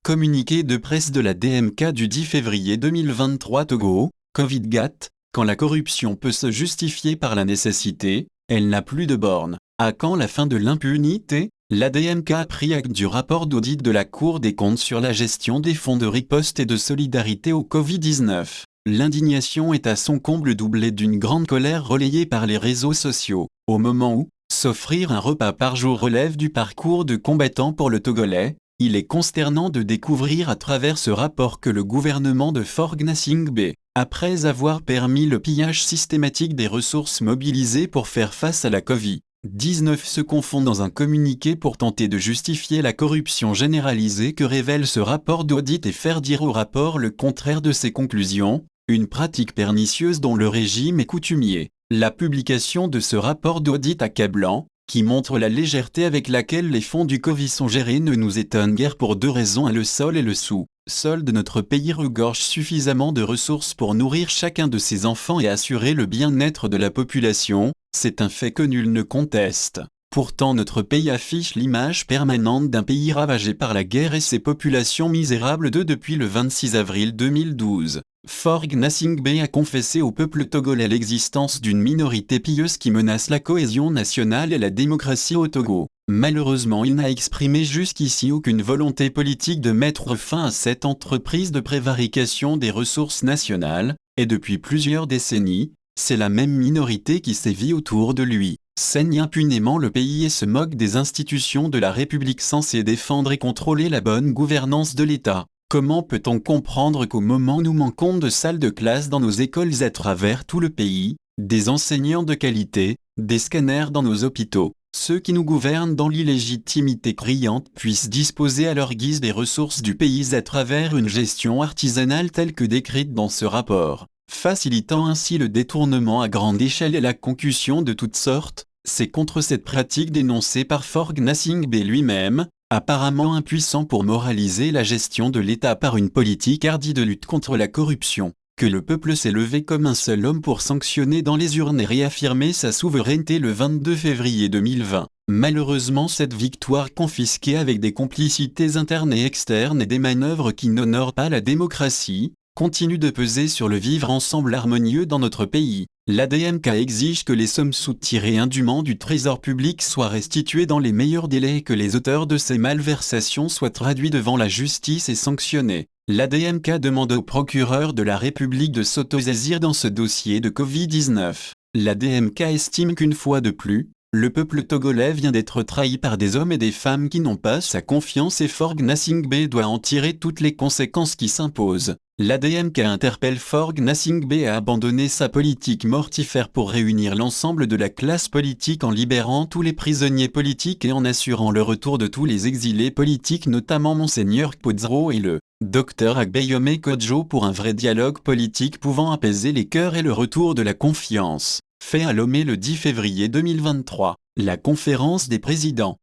Communiqué de presse de la DMK du 10 février 2023 Togo, Covid-GAT, quand la corruption peut se justifier par la nécessité, elle n'a plus de bornes. À quand la fin de l'impunité? La DMK a pris acte du rapport d'audit de la Cour des comptes sur la gestion des fonds de riposte et de solidarité au Covid-19. L'indignation est à son comble, doublée d'une grande colère relayée par les réseaux sociaux, au moment où s'offrir un repas par jour relève du parcours de combattant pour le Togolais. Il est consternant de découvrir à travers ce rapport que le gouvernement de Faure Gnassingbé, après avoir permis le pillage systématique des ressources mobilisées pour faire face à la Covid-19, se confond dans un communiqué pour tenter de justifier la corruption généralisée que révèle ce rapport d'audit et faire dire au rapport le contraire de ses conclusions, une pratique pernicieuse dont le régime est coutumier. La publication de ce rapport d'audit accablant, qui montre la légèreté avec laquelle les fonds du Covid sont gérés, ne nous étonne guère pour deux raisons. Le sol et le sous-sol de notre pays regorge suffisamment de ressources pour nourrir chacun de ses enfants et assurer le bien-être de la population, c'est un fait que nul ne conteste. Pourtant notre pays affiche l'image permanente d'un pays ravagé par la guerre et ses populations misérables depuis le 26 avril 2012. Faure Gnassingbé a confessé au peuple togolais l'existence d'une minorité pieuse qui menace la cohésion nationale et la démocratie au Togo. Malheureusement, il n'a exprimé jusqu'ici aucune volonté politique de mettre fin à cette entreprise de prévarication des ressources nationales, et depuis plusieurs décennies, c'est la même minorité qui sévit autour de lui, saigne impunément le pays et se moque des institutions de la République censées défendre et contrôler la bonne gouvernance de l'État. Comment peut-on comprendre qu'au moment où nous manquons de salles de classe dans nos écoles à travers tout le pays, des enseignants de qualité, des scanners dans nos hôpitaux, ceux qui nous gouvernent dans l'illégitimité criante puissent disposer à leur guise des ressources du pays à travers une gestion artisanale telle que décrite dans ce rapport, facilitant ainsi le détournement à grande échelle et la concussion de toutes sortes? C'est contre cette pratique dénoncée par Faure Gnassingbé lui-même, apparemment impuissant pour moraliser la gestion de l'État par une politique hardie de lutte contre la corruption, que le peuple s'est levé comme un seul homme pour sanctionner dans les urnes et réaffirmer sa souveraineté le 22 février 2020. Malheureusement, cette victoire confisquée avec des complicités internes et externes et des manœuvres qui n'honorent pas la démocratie, continue de peser sur le vivre ensemble harmonieux dans notre pays. La DMK exige que les sommes soutirées indûment du trésor public soient restituées dans les meilleurs délais et que les auteurs de ces malversations soient traduits devant la justice et sanctionnés. La DMK demande au procureur de la République de s'autosaisir dans ce dossier de Covid-19. La DMK estime qu'une fois de plus, le peuple togolais vient d'être trahi par des hommes et des femmes qui n'ont pas sa confiance et Faure Gnassingbé doit en tirer toutes les conséquences qui s'imposent. La DMK interpelle Faure Gnassingbé à abandonner sa politique mortifère pour réunir l'ensemble de la classe politique en libérant tous les prisonniers politiques et en assurant le retour de tous les exilés politiques, notamment Monseigneur Kpodzro et le Dr Agbeyome Kodjo, pour un vrai dialogue politique pouvant apaiser les cœurs et le retour de la confiance. Fait à Lomé le 10 février 2023, la conférence des présidents